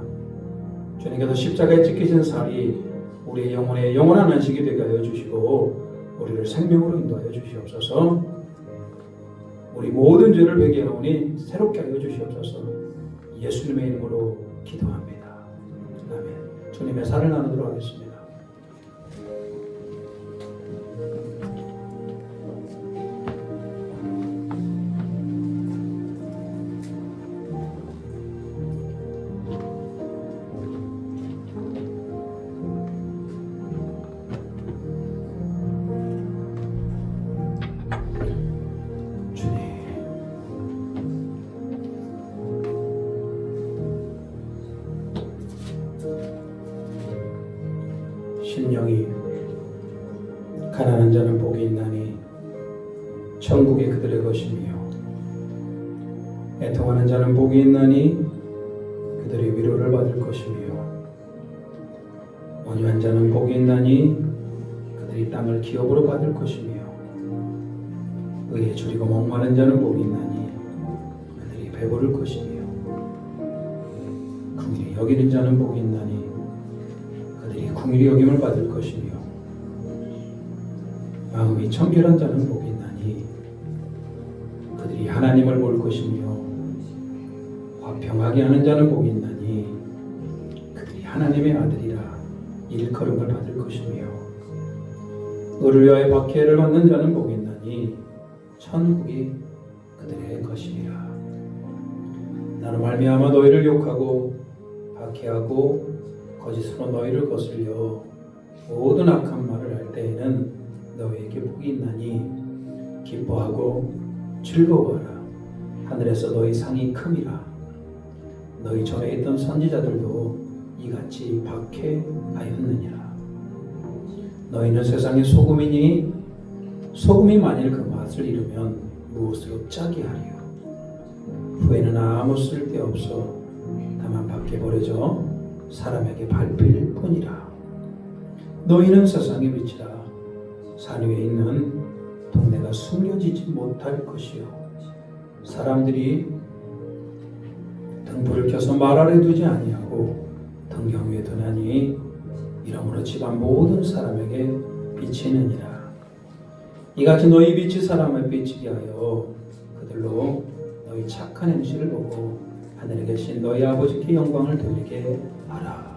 주님께서 십자가에 찍히신 살이 우리의 영혼에 영원한 안식이 되게 하여 주시고 우리를 생명으로 인도하여 주시옵소서. 우리 모든 죄를 회개하오니 새롭게 하여 주시옵소서. 예수님의 이름으로 기도합니다. 아멘. 주님의 살을 나누도록 하겠습니다. 복이 있나니 천국이 그들의 것이며 애통하는 자는 복이 있나니 그들이 위로를 받을 것이며 온유한 자는 복이 있나니 그들이 땅을 기업으로 받을 것이며 의에 줄이고 목마른 자는 복이 있나니 그들이 배부를 것이며 긍휼히 여기는 자는 복이 있나니 그들이 긍휼히 여김을 받을 것이며 마음이 청결한 자는 복이 있나니 그들이 하나님을 볼 것이며 화평하게 하는 자는 복이 있나니 그들이 하나님의 아들이라 일컬음을 받을 것이며 의를 위하여 박해를 받는 자는 복이 있나니 천국이 그들의 것이니라. 나는 말미암아 너희를 욕하고 박해하고 거짓으로 너희를 거슬려 모든 악한 말을 할 때에는 너희에게 복이 있나니 기뻐하고 즐거워하라. 하늘에서 너희 상이 큼이라. 너희 전에 있던 선지자들도 이같이 박해하였느니라. 너희는 세상의 소금이니 소금이 만일 그 맛을 잃으면 무엇으로 짜게 하리요. 후에는 아무 쓸데없어 다만 밖에 버려져 사람에게 밟힐 뿐이라. 너희는 세상의 빛이라. 산 위에 있는 동네가 숨겨지지 못할 것이요 사람들이 등불을 켜서 말 아래 두지 아니하고 등경 위에 두나니 이러므로 집안 모든 사람에게 비치느니라. 이같이 너희 빛이 사람을 비치게 하여 그들로 너희 착한 행실을 보고 하늘에 계신 너희 아버지께 영광을 돌리게 하라.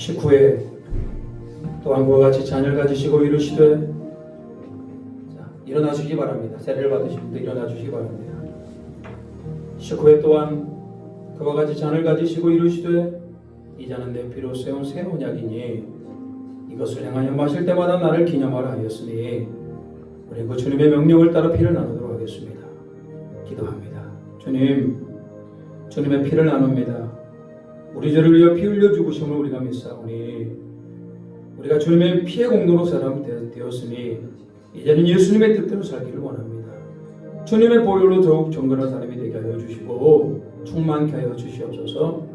19회 또한 그와 같이 자녀를 가지시고 이르시되 일어나 주시기 바랍니다. 세례를 받으신 분들 일어나 주시기 바랍니다. 19회 또한 그와 같이 잔을 가지시고 이르시되 이 잔은 내 피로 세운 새 언약이니 이것을 행하여 마실 때마다 나를 기념하라 하였으니 우리 그 주님의 명령을 따라 피를 나누도록 하겠습니다. 기도합니다. 주님, 주님의 피를 나눕니다. 우리 죄를 위하여 피 흘려 죽으심을 우리가 믿사오니 우리가 주님의 피의 공로로 사람 되었으니 이제는 예수님의 뜻대로 살기를 원합니다. 주님의 보혈로 더욱 정결한 사람이 되게 하여 주시고 충만케 하여 주시옵소서.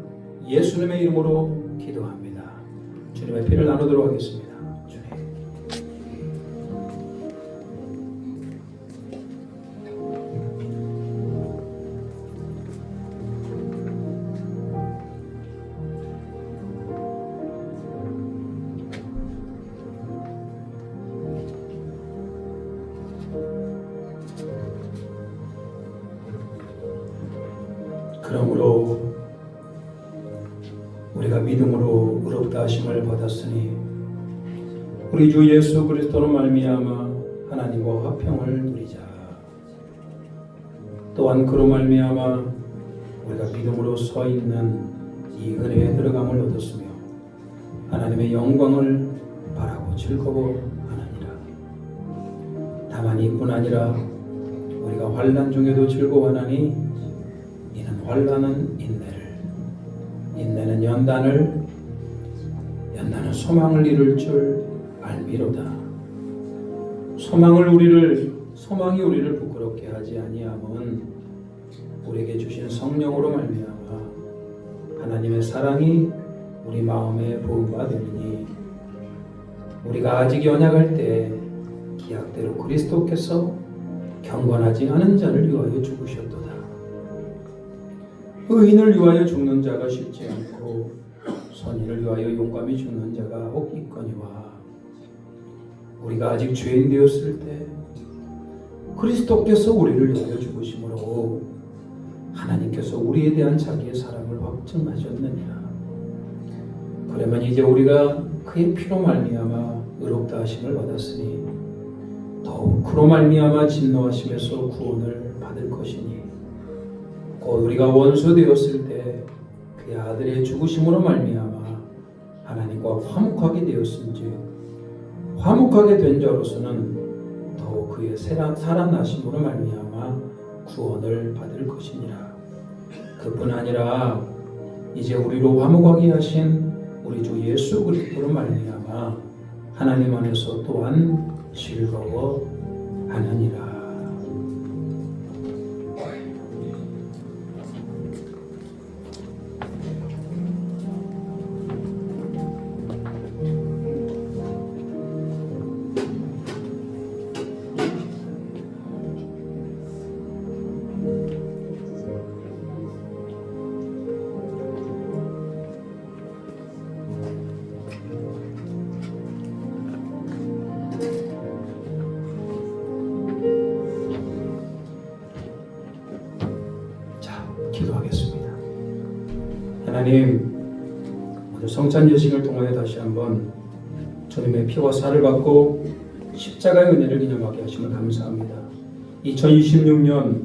예수님의 이름으로 기도합니다. 주님의 피를 나누도록 하겠습니다. 주님. 그러므로 우리가 믿음으로 의롭다 하심을 받았으니 우리 주 예수 그리스도로 말미암아 하나님과 화평을 누리자. 또한 그로 말미암아 우리가 믿음으로 서 있는 이 은혜에 들어감을 얻었으며 하나님의 영광을 바라고 즐거워하느니라. 다만 이뿐 아니라 우리가 환난 중에도 즐거워하나니 이는 환난은 인내는 연단을 소망을 이룰 줄 알미로다. 소망이 우리를 부끄럽게 하지 아니함은 우리에게 주신 성령으로 말미암아 하나님의 사랑이 우리 마음에 부음바 되니 우리가 아직 연약할 때 기약대로 그리스도께서 경건하지 않은 자를 위하여 죽으셨도다. 의인을 위하여 죽는 자가 쉽지 않고 선인을 위하여 용감히 죽는 자가 혹 있거니와 우리가 아직 죄인 되었을 때 그리스도께서 우리를 위하여 죽으심으로 하나님께서 우리에 대한 자기의 사랑을 확증하셨느니라. 그러면 이제 우리가 그의 피로 말미암아 의롭다 하심을 받았으니 더욱 그로 말미암아 진노하심에서 구원을 받을 것이니 곧 우리가 원수 되었을 때 그의 아들의 죽으심으로 말미암아 하나님과 화목하게 되었은즉 화목하게 된 자로서는 더욱 그의 살아나심으로 말미암아 구원을 받을 것이니라. 그뿐 아니라 이제 우리로 화목하게 하신 우리 주 예수 그리스도로 말미암아 하나님 안에서 또한 즐거워하느니라. 기도하겠습니다. 하나님, 오늘 성찬 예식을 통하여 다시 한번 주님의 피와 살을 받고 십자가의 은혜를 기념하게 하심을 감사합니다. 2026년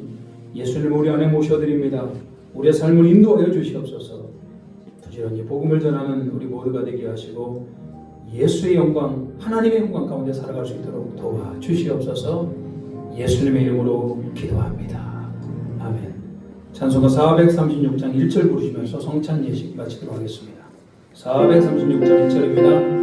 예수님을 우리 안에 모셔드립니다. 우리의 삶을 인도하여 주시옵소서. 부지런히 복음을 전하는 우리 모두가 되게 하시고 예수의 영광, 하나님의 영광 가운데 살아갈 수 있도록 도와주시옵소서. 예수님의 이름으로 기도합니다. 아멘. 찬송가 436장 1절 부르시면서 성찬 예식 마치도록 하겠습니다. 436장 1절입니다.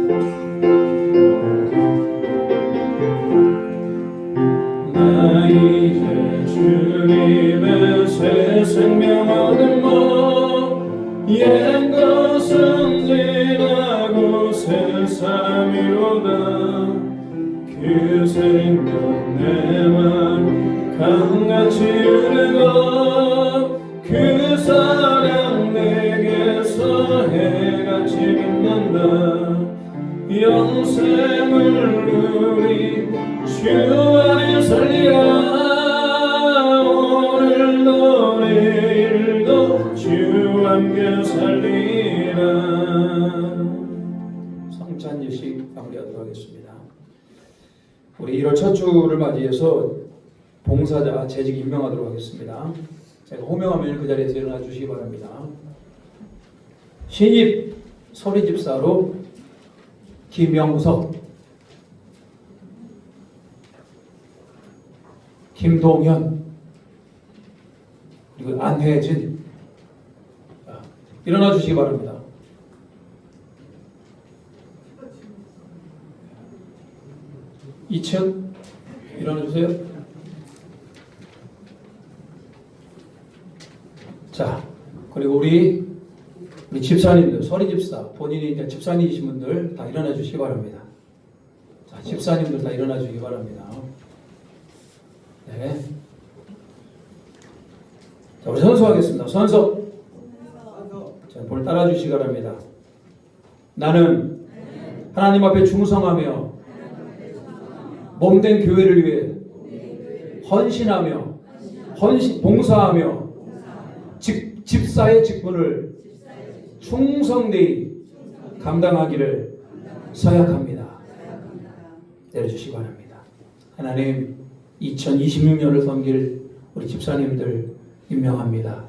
나 이제 주님의 새 생명 얻음mo 옛 것은 지나고 새 삶이로다. 그 생명 내 맘 강같이 흐르고 그 사랑 내게서 해같이 빛난다. 영생을 누리 주 안에 살리라. 오늘도 내일도 주 함께 살리라. 성찬 예식 마무리하도록 하겠습니다. 우리 1월 첫 주를 맞이해서 봉사자 재직 임명하도록 하겠습니다. 제가 호명하면 그 자리에서 일어나 주시기 바랍니다. 신입 서리 집사로 김영석, 김동현, 그리고 안혜진. 일어나 주시기 바랍니다. 이층 일어나 주세요. 자, 그리고 우리 집사님들, 서리 집사, 본인이 이제 집사님이신 분들 다 일어나 주시기 바랍니다. 자, 집사님들 다 일어나 주시기 바랍니다. 네. 자, 우리 선서하겠습니다. 선서. 자, 볼 따라 주시기 바랍니다. 나는 하나님 앞에 충성하며 몸된 교회를 위해 헌신하며 봉사하며 집사의 직분을 충성되이 감당하기를 서약합니다. 내려주시기 바랍니다. 하나님, 2026년을 섬길 우리 집사님들 임명합니다.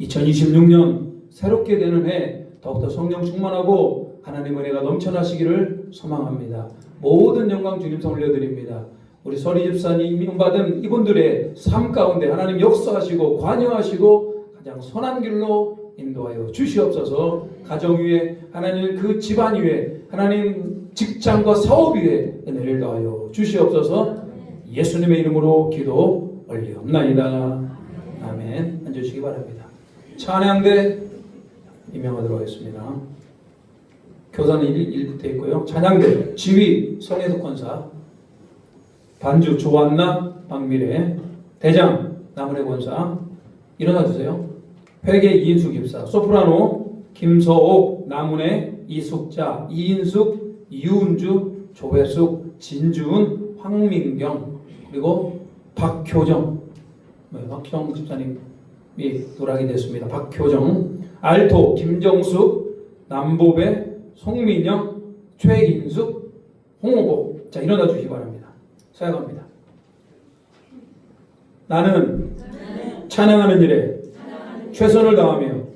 2026년 새롭게 되는 해 더욱더 성령 충만하고 하나님의 은혜가 넘쳐나시기를 소망합니다. 모든 영광 주님 성 올려드립니다. 우리 서리 집사님 임명받은 이분들의 삶 가운데 하나님 역사하시고 관여하시고 가장 선한 길로 인도하여 주시옵소서. 가정 위에 하나님, 그 집안 위에 하나님, 직장과 사업 위에 은혜를 더하여 주시옵소서. 예수님의 이름으로 기도 올리옵나이다. 아멘. 앉으시기 바랍니다. 찬양대 임명하도록 하겠습니다. 교사는 1부터 있고요. 찬양대 지휘 성혜석 권사, 반주 조한나 박미래, 대장 남은혜 권사. 일어나 주세요. 회계 이인숙 집사, 소프라노 김서옥, 남은혜, 이숙자, 이인숙, 이운주, 조회숙, 진주은, 황민경, 그리고 박효정, 박형 집사님 누락이 됐습니다. 박효정, 알토, 김정숙, 남보배, 송민영, 최인숙, 홍호복. 자, 일어나 주시기 바랍니다. 사역합니다. 나는 찬양하는 일에 최선을 다하며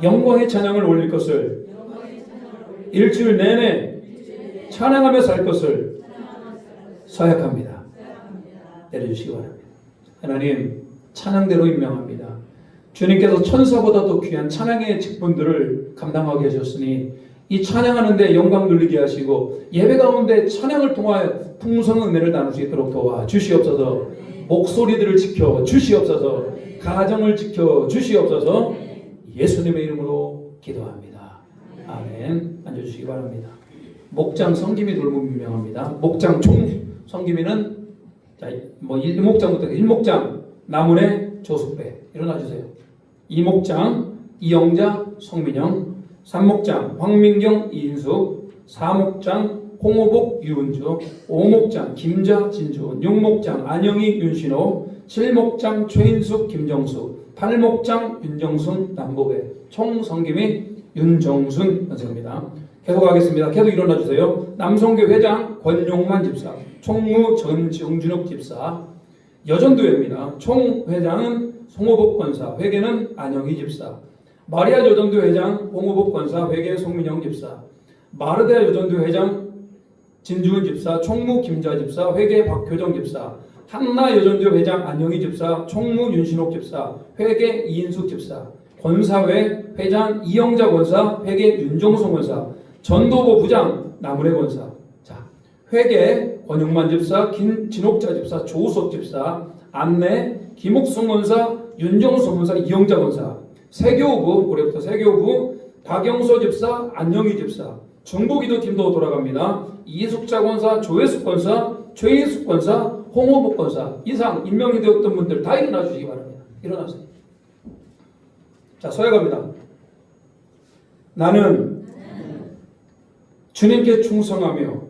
영광의 찬양을 올릴 것을 일주일 내내 찬양하며 살 것을 사역합니다. 내려주시기 바랍니다. 하나님, 찬양대로 임명합니다. 주님께서 천사보다도 귀한 찬양의 직분들을 감당하게 하셨으니 이 찬양하는 데 영광 돌리게 하시고 예배 가운데 찬양을 통하여 풍성한 은혜를 나눌 수 있도록 도와 주시옵소서. 목소리들을 지켜 주시옵소서. 가정을 지켜 주시옵소서. 예수님의 이름으로 기도합니다. 아멘. 앉아주시기 바랍니다. 목장 성김이 돌봄 유명합니다. 목장 총 성김이는 자, 뭐 1목장부터 1목장 남은의 조숙배 일어나 주세요. 2목장 이영자 성민영, 3목장 황민경 이인숙, 4목장 홍호복 유은주, 5목장 김자 진주은, 6목장 안영희 윤신호, 7목장 최인숙 김정숙, 8목장 윤정순 남보배, 총 성김이 윤정순 선생입니다. 계속하겠습니다. 계속 일어나 주세요. 남성교 회장 권용만 집사, 총무 정준욱 집사, 여전도회입니다. 총 회장은 송호복 권사, 회계는 안영희 집사, 마리아 여전도 회장 홍호복 권사, 회계 송민영 집사, 마르다 여전도 회장 진주은 집사, 총무 김자 집사, 회계 박효정 집사, 한나 여전도 회장 안영희 집사, 총무 윤신옥 집사, 회계 이인숙 집사, 권사회 회장 이영자 권사, 회계 윤종성 권사, 전도부 부장 남은혜 권사. 자, 회계 권영만 집사, 진옥자 집사, 조우석 집사, 안내 김옥순 권사, 윤정수 권사, 이영자 권사, 세교부 올해부터 세교부 박영소 집사, 안영희 집사, 중보기도팀도 돌아갑니다. 이숙자 권사, 조혜숙 권사, 최인숙 권사, 홍호복 권사 이상 임명이 되었던 분들 다 일어나 주시기 바랍니다. 일어나세요. 자, 서약합니다. 나는 주님께 충성하며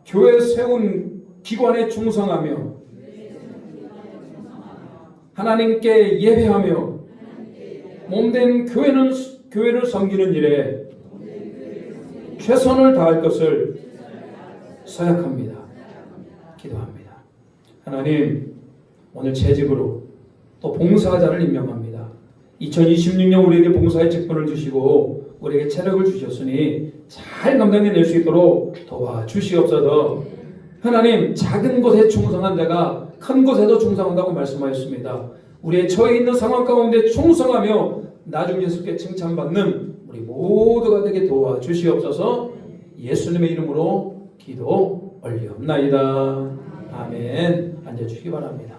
교회 세운 기관에 충성하며 하나님께 예배하며 몸된 교회를 섬기는 일에 최선을 다할 것을 서약합니다. 기도합니다. 하나님, 오늘 재직으로 또 봉사자를 임명합니다. 2026년 우리에게 봉사의 직분을 주시고 우리에게 체력을 주셨으니 잘 감당해낼 수 있도록 도와주시옵소서. 하나님, 작은 곳에 충성한 자가 큰 곳에도 충성한다고 말씀하셨습니다. 우리의 처해 있는 상황 가운데 충성하며 나중 예수께 칭찬받는 우리 모두가 되게 도와주시옵소서. 예수님의 이름으로 기도 올리옵나이다. 아멘. 앉아주시기 바랍니다.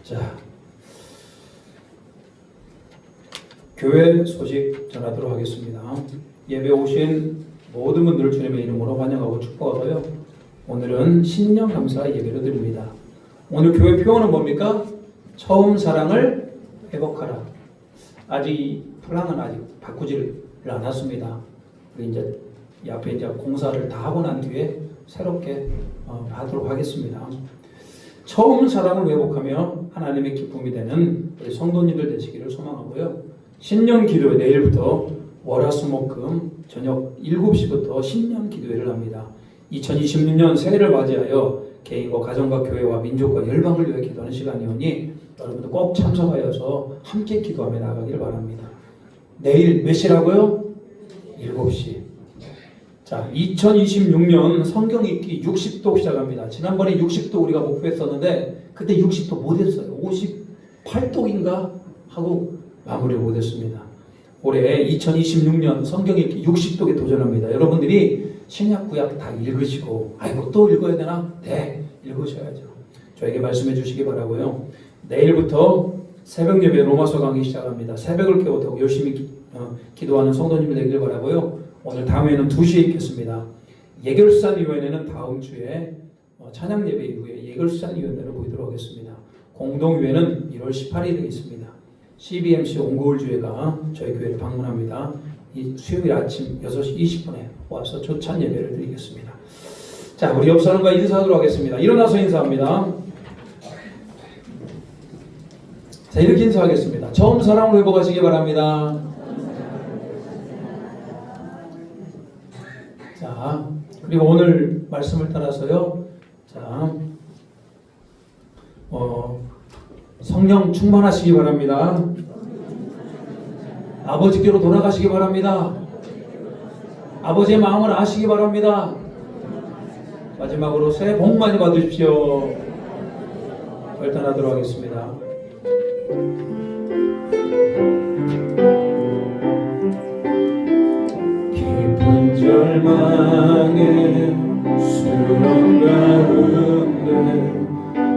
자, 교회 소식 전하도록 하겠습니다. 예배 오신 모든 분들을 주님의 이름으로 환영하고 축복하고요. 오늘은 신년 감사 예배를 드립니다. 오늘 교회 표어는 뭡니까? 처음 사랑을 회복하라. 아직 플랑은 아직 바꾸지를 않았습니다. 우리 이제 이 앞에 이제 공사를 다 하고 난 뒤에 새롭게 하도록 하겠습니다. 처음 사랑을 회복하며 하나님의 기쁨이 되는 우리 성도님들 되시기를 소망하고요. 신년 기도회 내일부터 월화수목금 저녁 7시부터 신년 기도회를 합니다. 2026년 새해를 맞이하여 개인과 가정과 교회와 민족과 열방을 위해 기도하는 시간이오니 여러분들 꼭 참석하여서 함께 기도하며 나가길 바랍니다. 내일 몇 시라고요? 7시. 자, 2026년 성경 읽기 60도 시작합니다. 지난번에 60도 우리가 목표했었는데 그때 60도 못했어요. 58도인가 하고 마무리를 못했습니다. 올해 2026년 성경 읽기 60도에 도전합니다. 여러분들이 신약 구약 다 읽으시고 아이고 또 읽어야 되나? 네, 읽으셔야죠. 저에게 말씀해 주시기 바라고요. 내일부터 새벽 예배 로마서 강의 시작합니다. 새벽을 깨우고 열심히 기도하는 성도님들 되기를 바라고요. 오늘 다음에는 2시에 있겠습니다. 예결산위원회는 다음 주에 찬양 예배 이후에 예결산위원회를 보이도록 하겠습니다. 공동위회는 1월 18일에 있습니다. CBMC 온고울주회가 저희 교회를 방문합니다. 이 수요일 아침 6시 20분에 와서 조찬 예배를 드리겠습니다. 자, 우리 옆 사람과 인사하도록 하겠습니다. 일어나서 인사합니다. 자, 이렇게 인사하겠습니다. 처음 사랑으로 회복하시기 바랍니다. 자, 그리고 오늘 말씀을 따라서요. 자, 성령 충만하시기 바랍니다. 아버지께로 돌아가시기 바랍니다. 아버지의 마음을 아시기 바랍니다. 마지막으로 새해 복 많이 받으십시오. 결단하도록 하겠습니다. 깊은 절망에 수렁 가운데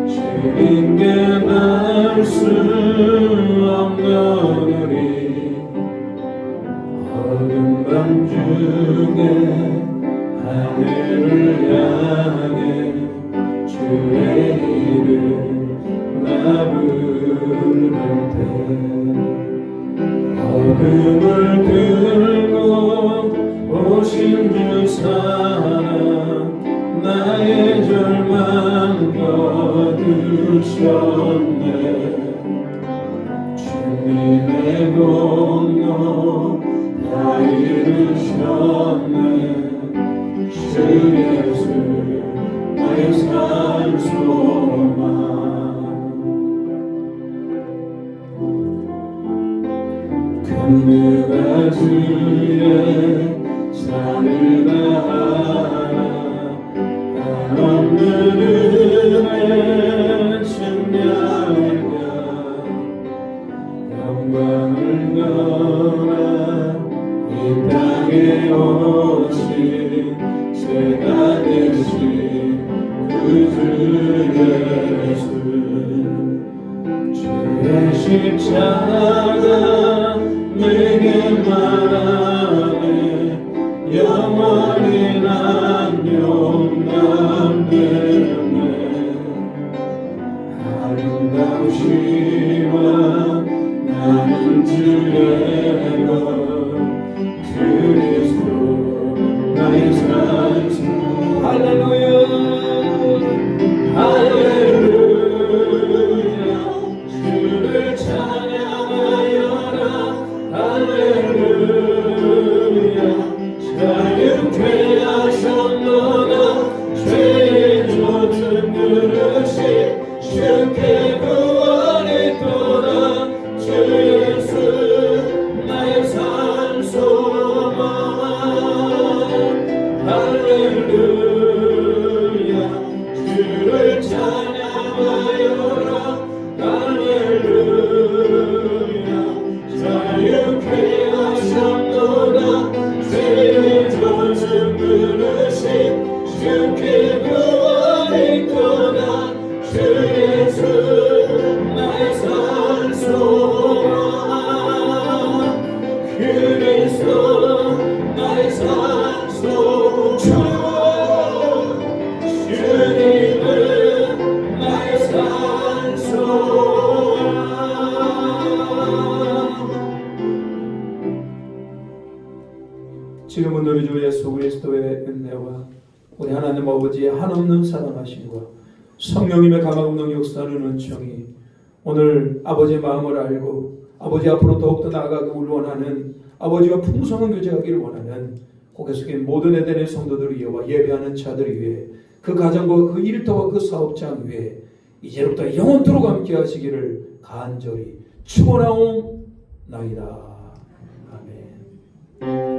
주님 깨달을 수 없는 우리 어둠 밤 중에 하늘을 향해 주의 이름 나 부를 때 어둠을 들고 오신 주 사랑 나의 절망 거두셨네. 주님의 공로 다 이루셨네. 주 예수 나의 산 소망. 큰 누가 주의 산을 다하라. 없는 은혜 증명하며 영광을 너라 이 땅에 오신 죄가 되신 구주 예수. 주의 십자가 내게 말하네. 영원히 난 용납되네. 아름다우시와 나는 주의 것 그리스도 나의 산소. 할렐루야 할렐루야 주를 찬양하여라. 할렐루야 자유케 하셨노라. 죄의 젖은 그릇이 주께 구원했도다. 주 예수 나의 산 소망. 할렐루야 주를 찬양하여라. 할렐루야 자유케 하셨노라. 죄의 젖은 그릇이 주께 구원했도다. 주 예수 나의 산 소망. 그리스도 나의 산 소망. 주님은 나의 산 소망. 지금은 우리 주 예수 그리스도의 은혜와 우리 하나님 아버지의 한없는 사랑하심과 성령님의 감화감동 역사하는 은총이 오늘 아버지의 마음을 알고 아버지 앞으로 더욱더 나아가기를 원하는 아버지와 풍성한 교제하기를 원하는 고개 숙인 모든 에덴의 성도들 위에와 예배하는 자들 위에 그 가정과 그 일터와 그 사업장 위에 이제부터 영원토록 함께 하시기를 간절히 축원하옵나이다. 아멘.